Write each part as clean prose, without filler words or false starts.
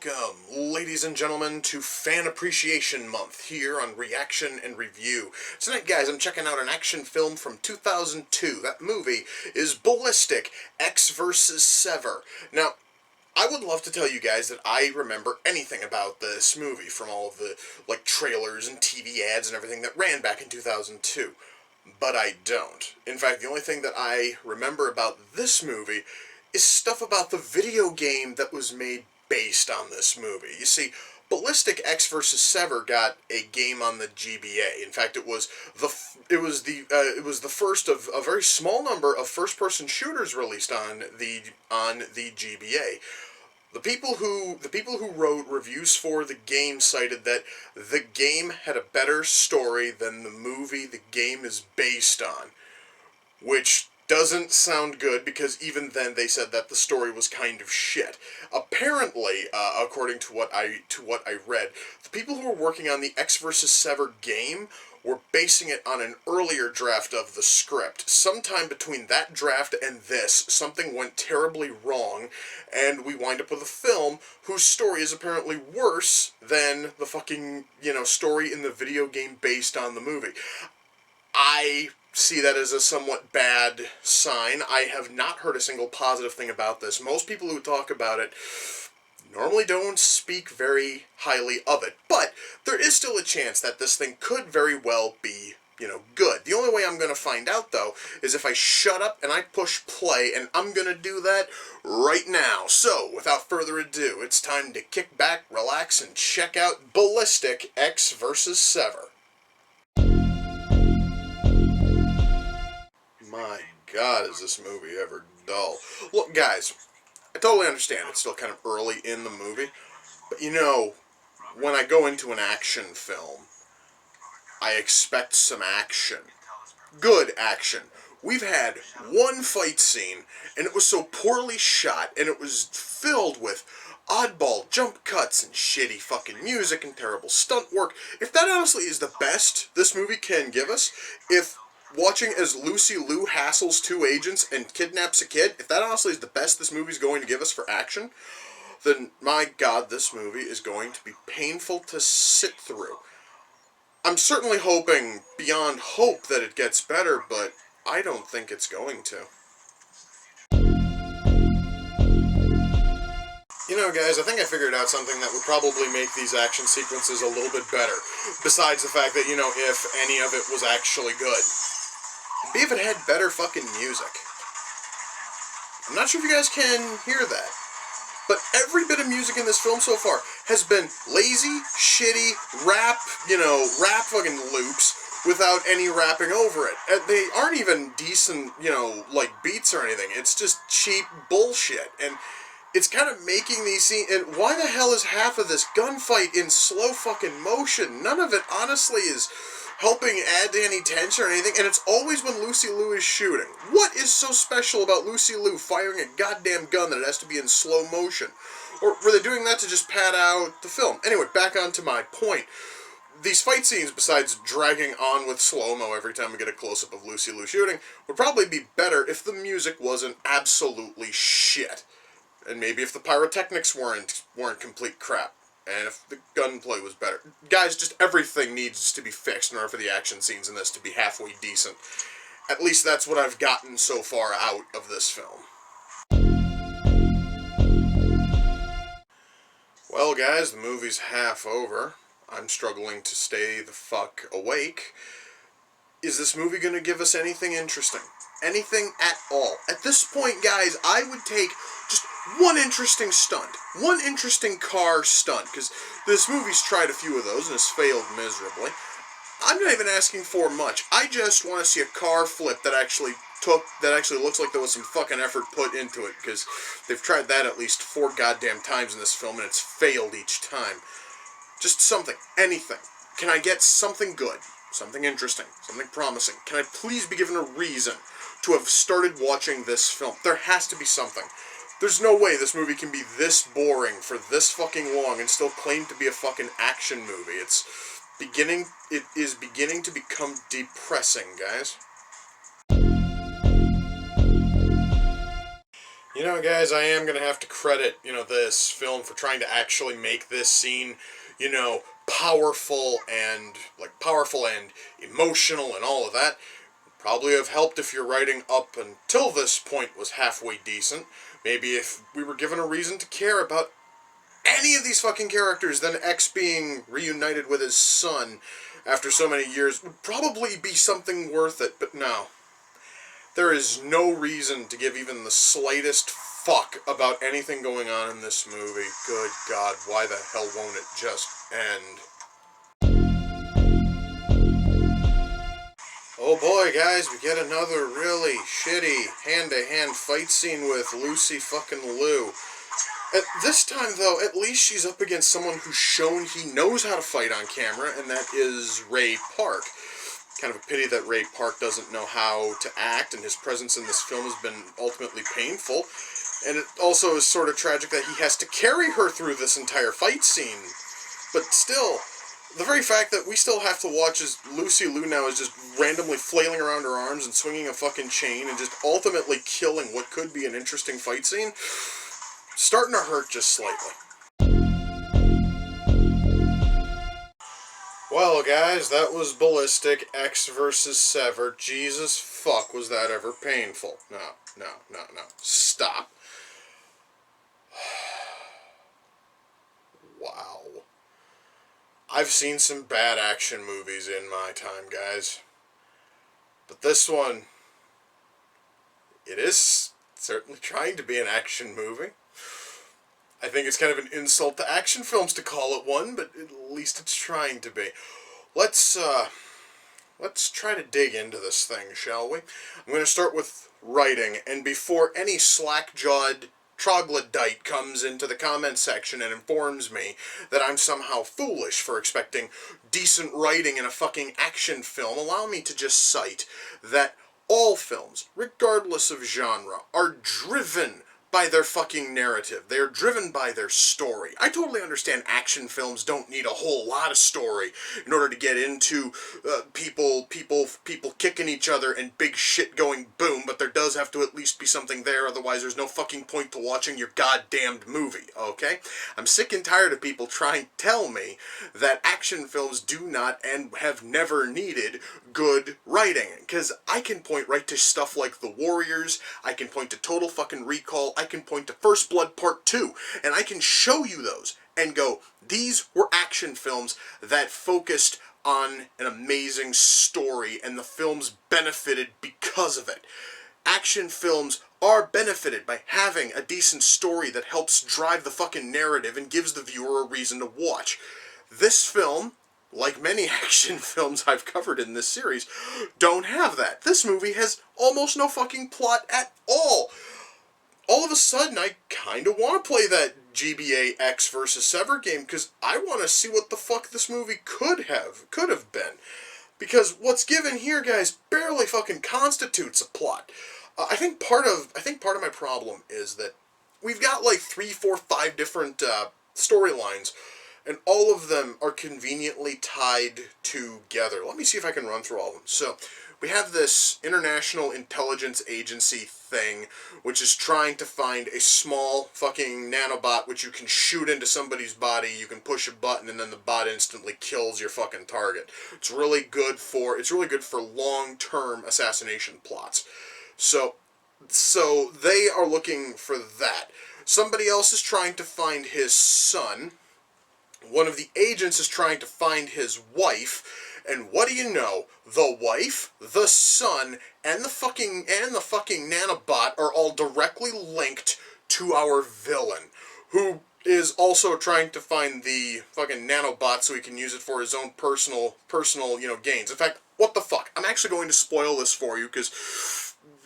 Welcome, ladies and gentlemen, to Fan Appreciation Month here on Reaction and Review. Tonight, guys, I'm checking out an action film from 2002. That movie is Ballistic, Ecks vs. Sever. Now, I would love to tell you guys that I remember anything about this movie from all of the, trailers and TV ads and everything that ran back in 2002. But I don't. In fact, the only thing that I remember about this movie is stuff about the video game that was made based on this movie. You see, Ballistic Ecks vs. Sever got a game on the GBA. In fact, it was the first of a very small number of first-person shooters released on the GBA. The people who wrote reviews for the game cited that the game had a better story than the movie the game is based on, which doesn't sound good because even then they said that the story was kind of shit. Apparently, according to what I read, the people who were working on the Ecks vs. Sever game were basing it on an earlier draft of the script. Sometime between that draft and this, something went terribly wrong, and we wind up with a film whose story is apparently worse than the fucking, story in the video game based on the movie. I see that as a somewhat bad sign. I have not heard a single positive thing about this. Most people who talk about it normally don't speak very highly of it, but there is still a chance that this thing could very well be, good. The only way I'm going to find out, though, is if I shut up and I push play, and I'm going to do that right now. So, without further ado, it's time to kick back, relax, and check out Ballistic Ecks vs. Sever. My God, is this movie ever dull. Look, guys, I totally understand it's still kind of early in the movie, but when I go into an action film, I expect some action. Good action. We've had one fight scene, and it was so poorly shot, and it was filled with oddball jump cuts and shitty fucking music and terrible stunt work. If that honestly is the best this movie can give us, if watching as Lucy Liu hassles two agents and kidnaps a kid, if that honestly is the best this movie's going to give us for action, then my God, this movie is going to be painful to sit through. I'm certainly hoping beyond hope that it gets better, but I don't think it's going to. Guys, I think I figured out something that would probably make these action sequences a little bit better, besides the fact that, if any of it was actually good. Be if it had better fucking music. I'm not sure if you guys can hear that, but every bit of music in this film so far has been lazy, shitty, rap fucking loops without any rapping over it. They aren't even decent, beats or anything. It's just cheap bullshit, and it's kind of making these scenes, and why the hell is half of this gunfight in slow fucking motion? None of it, honestly, is helping add to any tension or anything, and it's always when Lucy Liu is shooting. What is so special about Lucy Liu firing a goddamn gun that it has to be in slow motion? Or were they doing that to just pad out the film? Anyway, back on to my point. These fight scenes, besides dragging on with slow-mo every time we get a close-up of Lucy Liu shooting, would probably be better if the music wasn't absolutely shit. And maybe if the pyrotechnics weren't complete crap. And if the gunplay was better. Guys, just everything needs to be fixed in order for the action scenes in this to be halfway decent. At least that's what I've gotten so far out of this film. Well, guys, the movie's half over. I'm struggling to stay the fuck awake. Is this movie going to give us anything interesting? Anything at all? At this point, guys, I would take just one interesting stunt. One interesting car stunt, because this movie's tried a few of those and has failed miserably. I'm not even asking for much. I just want to see a car flip that actually looks like there was some fucking effort put into it, because they've tried that at least 4 goddamn times in this film, and it's failed each time. Just something. Anything. Can I get something good? Something interesting. Something promising? Can I please be given a reason to have started watching this film? There has to be something. There's no way this movie can be this boring for this fucking long and still claim to be a fucking action movie. It is beginning to become depressing, guys. You know, guys, I am going to have to credit, this film for trying to actually make this scene, powerful and emotional and all of that. Probably have helped if your writing up until this point was halfway decent. Maybe if we were given a reason to care about any of these fucking characters, then Ecks being reunited with his son after so many years would probably be something worth it, but no. There is no reason to give even the slightest fuck about anything going on in this movie. Good God, why the hell won't it just end? Oh boy, guys, we get another really shitty hand-to-hand fight scene with Lucy fucking Liu. At this time, though, at least she's up against someone who's shown he knows how to fight on camera, and that is Ray Park. Kind of a pity that Ray Park doesn't know how to act, and his presence in this film has been ultimately painful. And it also is sort of tragic that he has to carry her through this entire fight scene. But still, the very fact that we still have to watch as Lucy Liu now is just randomly flailing around her arms and swinging a fucking chain and just ultimately killing what could be an interesting fight scene, starting to hurt just slightly. Well, guys, that was Ballistic, Ecks versus Sever. Jesus fuck, was that ever painful. No. Stop. Wow. I've seen some bad action movies in my time, guys. But this one, it is certainly trying to be an action movie. I think it's kind of an insult to action films to call it one, but at least it's trying to be. Let's try to dig into this thing, shall we? I'm going to start with writing, and before any slack-jawed troglodyte comes into the comment section and informs me that I'm somehow foolish for expecting decent writing in a fucking action film, allow me to just cite that all films, regardless of genre, are driven by their fucking narrative. They are driven by their story. I totally understand action films don't need a whole lot of story in order to get into people kicking each other and big shit going boom, but there does have to at least be something there, otherwise there's no fucking point to watching your goddamned movie, okay? I'm sick and tired of people trying to tell me that action films do not and have never needed good writing, because I can point right to stuff like The Warriors, I can point to Total fucking Recall, I can point to First Blood Part 2, and I can show you those and go, these were action films that focused on an amazing story, and the films benefited because of it. Action films are benefited by having a decent story that helps drive the fucking narrative and gives the viewer a reason to watch. This film, like many action films I've covered in this series, don't have that. This movie has almost no fucking plot at all. All of a sudden, I kind of want to play that GBA Ecks versus Sever game, because I want to see what the fuck this movie could have been. Because what's given here, guys, barely fucking constitutes a plot. I think part of my problem is that we've got like 3, 4, 5 different storylines, and all of them are conveniently tied together. Let me see if I can run through all of them. So, we have this international intelligence agency thing, which is trying to find a small fucking nanobot which you can shoot into somebody's body, you can push a button, and then the bot instantly kills your fucking target. It's really good for long-term assassination plots. So they are looking for that. Somebody else is trying to find his son. One of the agents is trying to find his wife. And what do you know? The wife, the son, and the fucking nanobot are all directly linked to our villain, who is also trying to find the fucking nanobot so he can use it for his own personal, gains. In fact, what the fuck? I'm actually going to spoil this for you because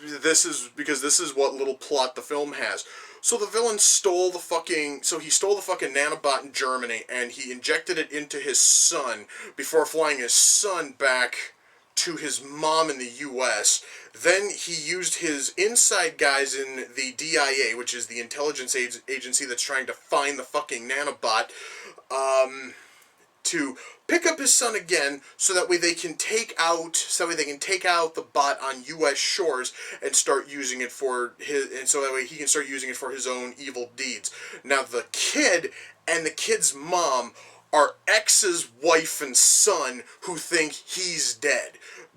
this is what little plot the film has. So the villain stole the fucking nanobot in Germany, and he injected it into his son before flying his son back to his mom in the U.S. Then he used his inside guys in the DIA, which is the intelligence agency that's trying to find the fucking nanobot, to pick up his son again, so that way they can take out the bot on U.S. shores and start using it for his, and so that way he can start using it for his own evil deeds. Now the kid and the kid's mom are X's wife and son who think he's dead,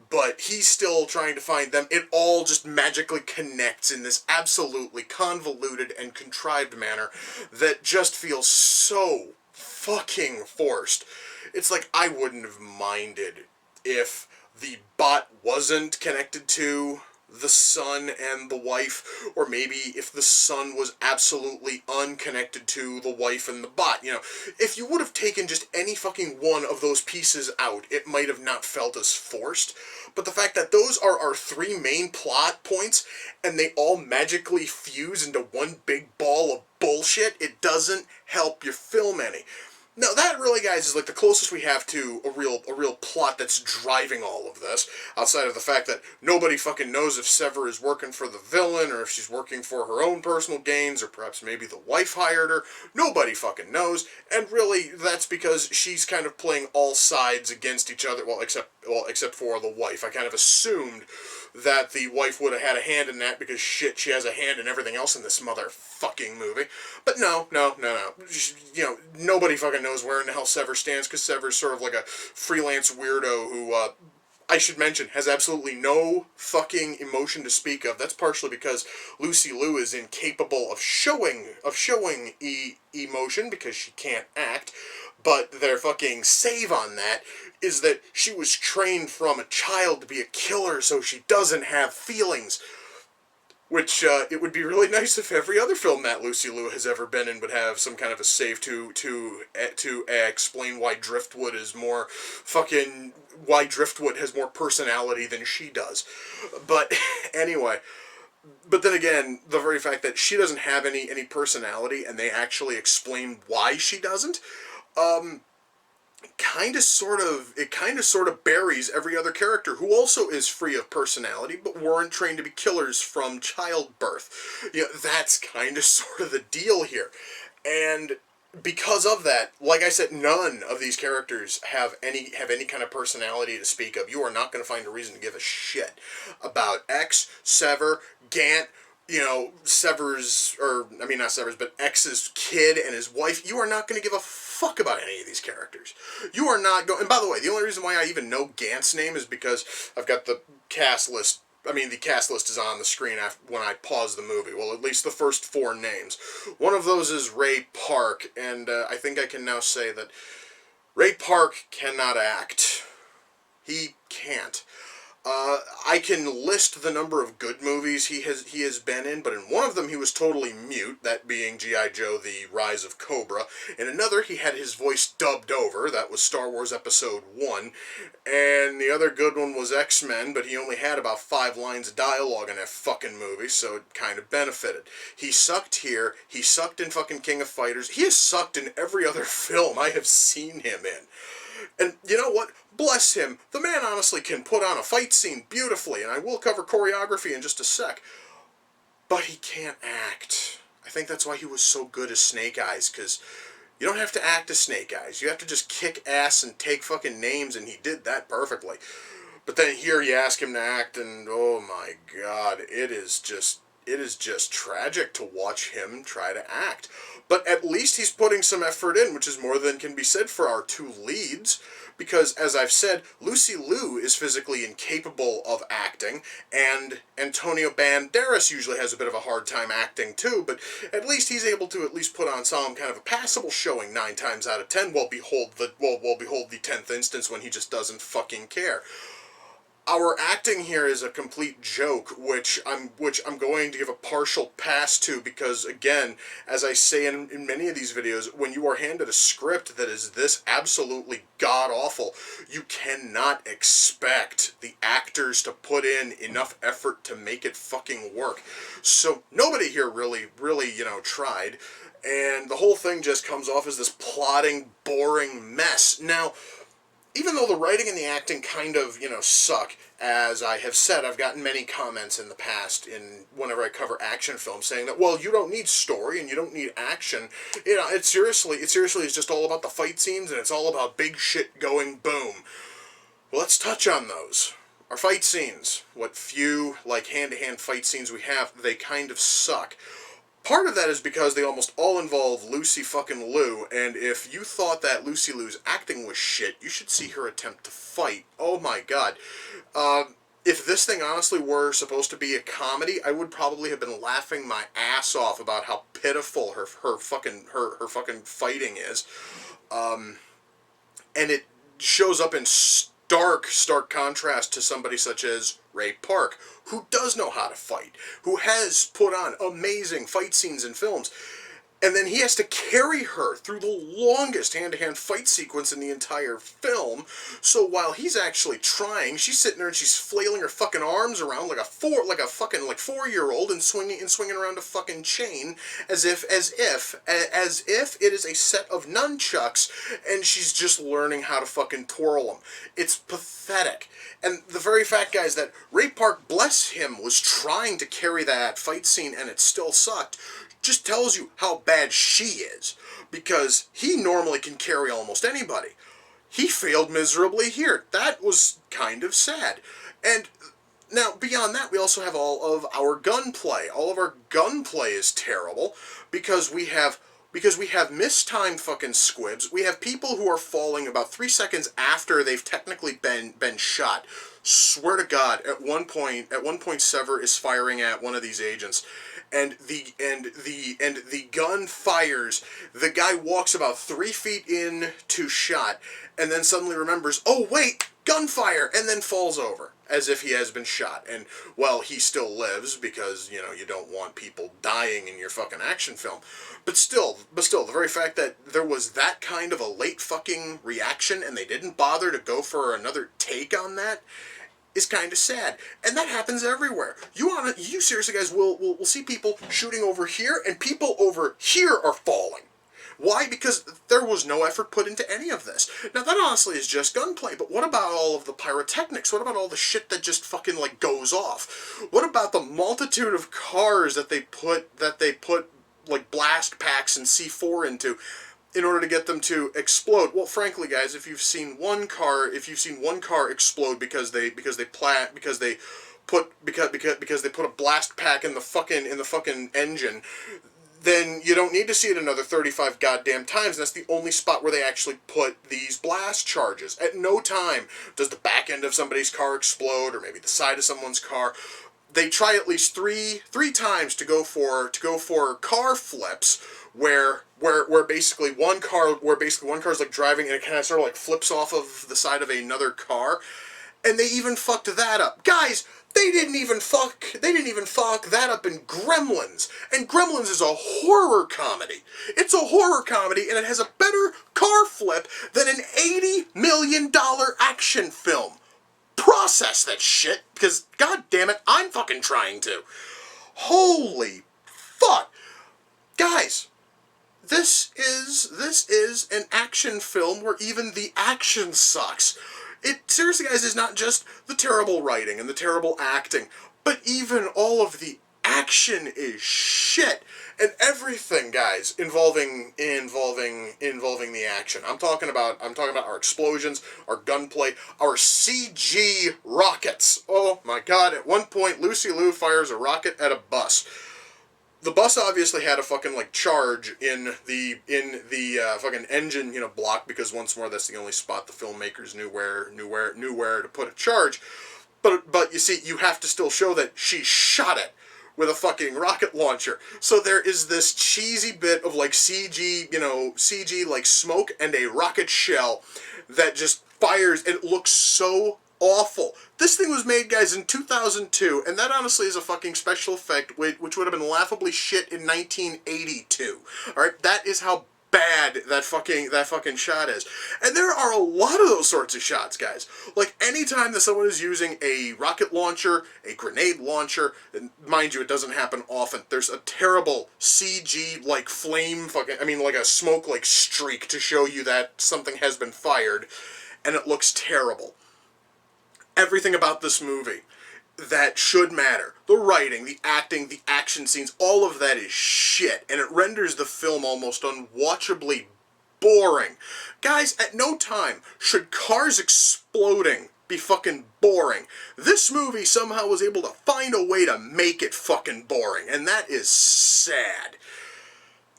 but he's still trying to find them. It all just magically connects in this absolutely convoluted and contrived manner that just feels so fucking forced. It's like, I wouldn't have minded if the bot wasn't connected to the son and the wife, or maybe if the son was absolutely unconnected to the wife and the bot. You know, if you would have taken just any fucking one of those pieces out, it might have not felt as forced. But the fact that those are our three main plot points, and they all magically fuse into one big ball of bullshit, it doesn't help your film any. Now, that really, guys, is like the closest we have to a real plot that's driving all of this, outside of the fact that nobody fucking knows if Sever is working for the villain, or if she's working for her own personal gains, or perhaps maybe the wife hired her. Nobody fucking knows, and really, that's because she's kind of playing all sides against each other, except for the wife. I kind of assumed that the wife would have had a hand in that, because shit, she has a hand in everything else in this motherfucking movie. But no. You know, nobody fucking knows where in the hell Sever stands, because Sever's sort of like a freelance weirdo who, I should mention, has absolutely no fucking emotion to speak of. That's partially because Lucy Liu is incapable of showing emotion, because she can't act. But their fucking save on that is that she was trained from a child to be a killer, so she doesn't have feelings. Which, it would be really nice if every other film that Lucy Liu has ever been in would have some kind of a save to explain why Driftwood has more personality than she does. But, anyway. But then again, the very fact that she doesn't have any personality, and they actually explain why she doesn't, kind of sort of buries every other character who also is free of personality but weren't trained to be killers from childbirth. You know, that's kind of sort of the deal here. And because of that, like I said, none of these characters have any kind of personality to speak of. You are not going to find a reason to give a shit about Ecks, Sever, Gant, you know, not Sever's, but X's kid and his wife. You are not going to give a fuck about any of these characters. You are not going... And by the way, the only reason why I even know Gant's name is because I've got the cast list. I mean, the cast list is on the screen when I pause the movie. Well, at least the first 4 names. One of those is Ray Park, and I think I can now say that Ray Park cannot act. He can't. I can list the number of good movies he has been in, but in one of them he was totally mute, that being G.I. Joe, The Rise of Cobra. In another, he had his voice dubbed over, that was Star Wars Episode 1. And the other good one was X-Men, but he only had about 5 lines of dialogue in that fucking movie, so it kind of benefited. He sucked here, he sucked in fucking King of Fighters, he has sucked in every other film I have seen him in. And you know what? Bless him. The man honestly can put on a fight scene beautifully, and I will cover choreography in just a sec. But he can't act. I think that's why he was so good as Snake Eyes, because you don't have to act as Snake Eyes. You have to just kick ass and take fucking names, and he did that perfectly. But then here you ask him to act, and oh my god, it is just tragic to watch him try to act. But at least he's putting some effort in, which is more than can be said for our 2 leads. Because, as I've said, Lucy Liu is physically incapable of acting, and Antonio Banderas usually has a bit of a hard time acting too, but at least he's able to at least put on some kind of a passable showing 9 times out of 10, while behold the 10th instance when he just doesn't fucking care. Our acting here is a complete joke, which I'm going to give a partial pass to, because again, as I say in many of these videos, when you are handed a script that is this absolutely god-awful, you cannot expect the actors to put in enough effort to make it fucking work. So nobody here really, you know, tried, and the whole thing just comes off as this plodding, boring mess. Now, even though the writing and the acting kind of, suck, as I have said, I've gotten many comments in the past whenever I cover action films saying that, well, you don't need story and you don't need action. It seriously is just all about the fight scenes and it's all about big shit going boom. Well, let's touch on those. Our fight scenes, what few, hand-to-hand fight scenes we have, they kind of suck. Part of that is because they almost all involve Lucy fucking Liu, and if you thought that Lucy Liu's acting was shit, you should see her attempt to fight. Oh my god. If this thing honestly were supposed to be a comedy, I would probably have been laughing my ass off about how pitiful her fucking fighting is. And it shows up in stark contrast to somebody such as Ray Park, who does know how to fight, who has put on amazing fight scenes in films, and then he has to carry her through the longest hand-to-hand fight sequence in the entire film. So while he's actually trying, she's sitting there and she's flailing her fucking arms around like a 4-year-old and swinging around a fucking chain as if it is a set of nunchucks and she's just learning how to fucking twirl them. It's pathetic. And the very fact, guys, that Ray Park, bless him, was trying to carry that fight scene and it still sucked, just tells you how bad she is, because he normally can carry almost anybody. He failed miserably here. That was kind of sad. And now, beyond that, we also have all of our gunplay. All of our gunplay is terrible, because we have mistimed fucking squibs. We have people who are falling about 3 seconds after they've technically been shot. Swear to God, at one point Sever is firing at one of these agents, and the gun fires. The guy walks about 3 feet in to shot, and then suddenly remembers, oh wait, gunfire, and then falls over as if he has been shot. And, well, he still lives because, you don't want people dying in your fucking action film. But still, the very fact that there was that kind of a late fucking reaction and they didn't bother to go for another take on that is kind of sad. And that happens everywhere. You seriously, guys, will see people shooting over here and people over here are falling. Why? Because there was no effort put into any of this. Now, that honestly is just gunplay, but what about all of the pyrotechnics? What about all the shit that just fucking, goes off? What about the multitude of cars that they put, blast packs and C4 into in order to get them to explode? Well, frankly, guys, if you've seen one car explode because they put a blast pack in the fucking engine, then you don't need to see it another 35 goddamn times. And that's the only spot where they actually put these blast charges. At no time does the back end of somebody's car explode, or maybe the side of someone's car. They try at least three times to go for car flips, where basically one car is driving and it kind of sort of flips off of the side of another car, and they even fucked that up, guys. They didn't even fuck that up in Gremlins. And Gremlins is a horror comedy. It's a horror comedy, and it has a better car flip than an $80 million action film. Process that shit, because god damn it, I'm fucking trying to. Holy fuck. Guys, this is an action film where even the action sucks. It, seriously, guys, is not just the terrible writing and the terrible acting, but even all of the action is shit. And everything, guys, involving the action. I'm talking about our explosions, our gunplay, our CG rockets. Oh my god, at one point Lucy Liu fires a rocket at a bus. The bus obviously had a fucking charge in the fucking engine block, because once more that's the only spot the filmmakers knew where to put a charge. But you see, you have to still show that she shot it with a fucking rocket launcher. So there is this cheesy bit of CG smoke and a rocket shell that just fires, and it looks so awful. This thing was made, guys, in 2002, and that honestly is a fucking special effect which would have been laughably shit in 1982. Alright, that is how bad that fucking shot is. And there are a lot of those sorts of shots, guys. Anytime that someone is using a rocket launcher, a grenade launcher, and mind you, it doesn't happen often, there's a terrible CG, flame a smoke, streak to show you that something has been fired. and it looks terrible. Everything about this movie that should matter, the writing, the acting, the action scenes, all of that is shit, and it renders the film almost unwatchably boring. Guys, at no time should cars exploding be fucking boring. This movie somehow was able to find a way to make it fucking boring, and that is sad.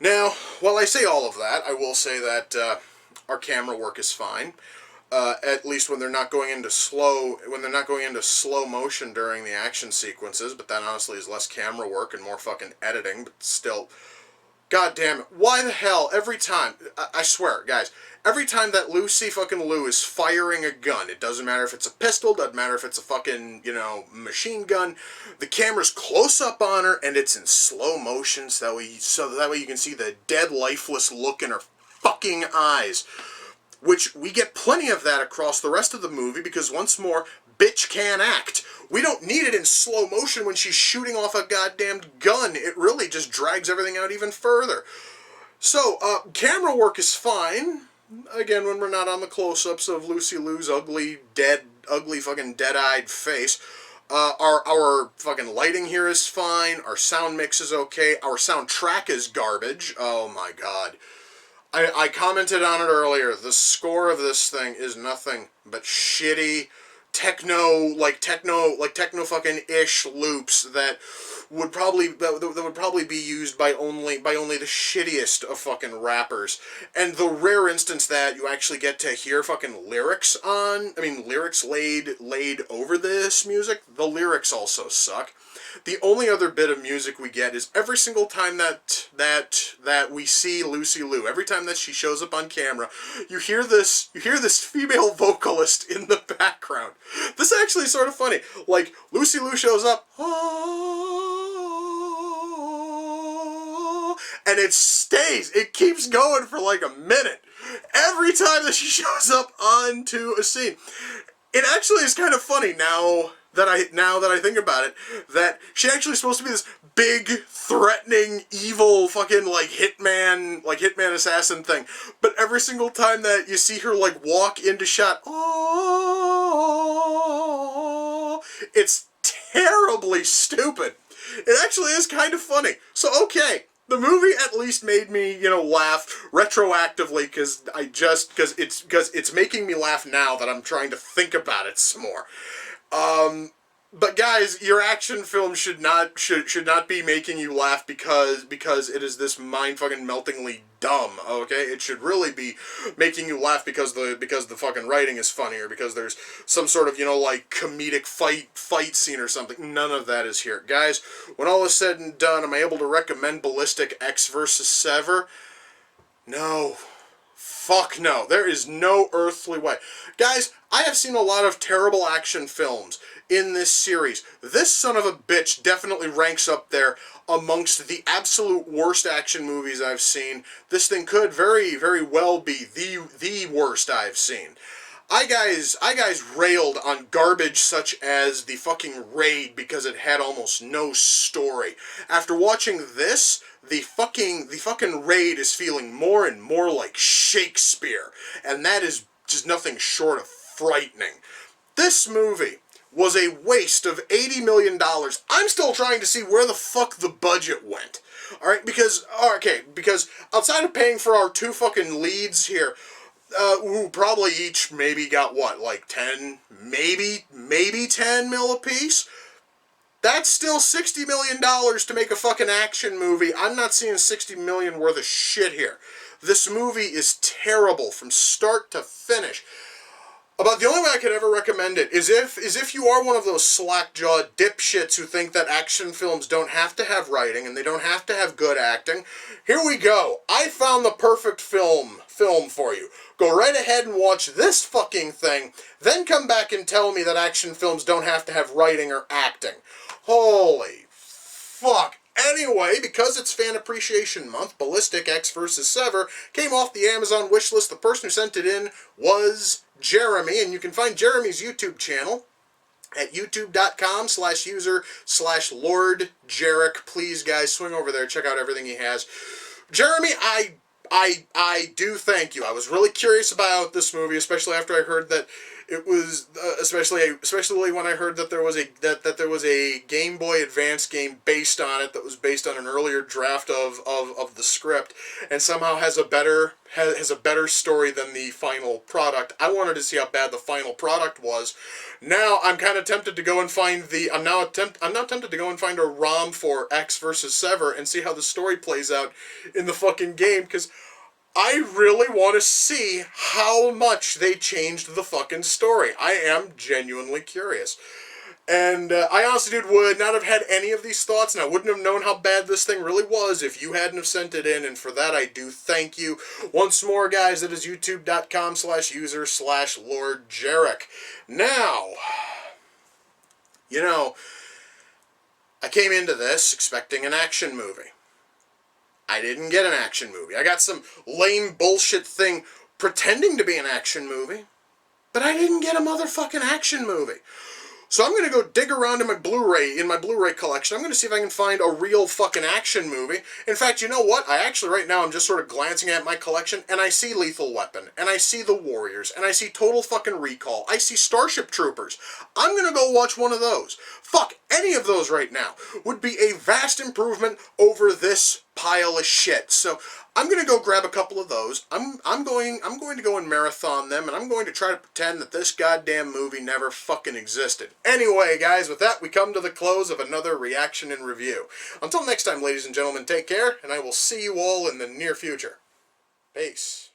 Now, while I say all of that, I will say that our camera work is fine. At least when they're not going into slow motion during the action sequences, but that honestly is less camera work and more fucking editing, but still, god damn it, why the hell, every time, I swear, guys, every time that Lucy fucking Lou is firing a gun, it doesn't matter if it's a pistol, doesn't matter if it's a fucking, machine gun, the camera's close up on her, and it's in slow motion, so that way you can see the dead, lifeless look in her fucking eyes. Which we get plenty of that across the rest of the movie, because once more, bitch can act. We don't need it in slow motion when she's shooting off a goddamn gun. It really just drags everything out even further. So, camera work is fine. Again, when we're not on the close-ups of Lucy Lou's ugly fucking dead-eyed face. Our fucking lighting here is fine. Our sound mix is okay. Our soundtrack is garbage. Oh my god. I commented on it earlier. The score of this thing is nothing but shitty techno fucking ish loops that would probably be used by only the shittiest of fucking rappers. And the rare instance that you actually get to hear fucking lyrics laid over this music, the lyrics also suck. The only other bit of music we get is every single time that we see Lucy Liu, every time that she shows up on camera, you hear this female vocalist in the background. This is actually sort of funny. Like, Lucy Liu shows up, and it keeps going for like a minute. Every time that she shows up onto a scene. It actually is kind of funny now that I think about it, that she actually is supposed to be this big, threatening, evil, fucking, hitman assassin thing. But every single time that you see her, walk into shot, it's terribly stupid. It actually is kind of funny. So, okay. The movie at least made me, laugh retroactively because it's making me laugh now that I'm trying to think about it some more. But guys, your action film should not be making you laugh because it is this mind-fucking meltingly dumb, okay? It should really be making you laugh because the fucking writing is funny, or because there's some sort of, comedic fight scene or something. None of that is here. Guys, when all is said and done, am I able to recommend Ballistic Ecks versus Sever? No. Fuck no. There is no earthly way. Guys, I have seen a lot of terrible action films in this series. This son of a bitch definitely ranks up there amongst the absolute worst action movies I've seen. This thing could very, very well be the worst I've seen. I guys railed on garbage such as the fucking Raid because it had almost no story. After watching this, the fucking Raid is feeling more and more like Shakespeare, and that is just nothing short of frightening. This movie was a waste of $80 million. I'm still trying to see where the fuck the budget went. Alright, because outside of paying for our two fucking leads here, who probably each maybe got what, 10, maybe 10 mil a piece? That's still $60 million to make a fucking action movie. I'm not seeing $60 million worth of shit here. This movie is terrible from start to finish. About the only way I could ever recommend it is if you are one of those slack-jawed dipshits who think that action films don't have to have writing and they don't have to have good acting. Here we go. I found the perfect film for you. Go right ahead and watch this fucking thing, then come back and tell me that action films don't have to have writing or acting. Holy fuck. Anyway, because it's Fan Appreciation Month, Ballistic Ecks vs. Sever came off the Amazon wishlist. The person who sent it in was Jeremy, and you can find Jeremy's YouTube channel at youtube.com/user/LordJerek. Please, guys, swing over there, check out everything he has. Jeremy, I I do thank you. I was really curious about this movie, especially after I heard that it was especially when I heard that there was a Game Boy Advance game based on it that was based on an earlier draft of the script, and somehow has a better story than the final product. I wanted to see how bad the final product was. Now I'm kind of tempted to go and find I'm now tempted to go and find a ROM for Ecks versus Sever and see how the story plays out in the fucking game, because I really want to see how much they changed the fucking story. I am genuinely curious. And I honestly, dude, would not have had any of these thoughts, and I wouldn't have known how bad this thing really was if you hadn't have sent it in, and for that I do thank you. Once more, guys, that is youtube.com/user/Lord Jarek. Now, you know, I came into this expecting an action movie. I didn't get an action movie. I got some lame bullshit thing pretending to be an action movie, but I didn't get a motherfucking action movie. So I'm going to go dig around in my Blu-ray collection. I'm going to see if I can find a real fucking action movie. In fact, you know what? Right now I'm just sort of glancing at my collection, and I see Lethal Weapon, and I see The Warriors, and I see Total fucking Recall. I see Starship Troopers. I'm going to go watch one of those. Fuck, any of those right now would be a vast improvement over this pile of shit. So I'm going to go grab a couple of those. I'm going to go and marathon them, and I'm going to try to pretend that this goddamn movie never fucking existed. Anyway, guys, with that, we come to the close of another reaction and review. Until next time, ladies and gentlemen, take care, and I will see you all in the near future. Peace.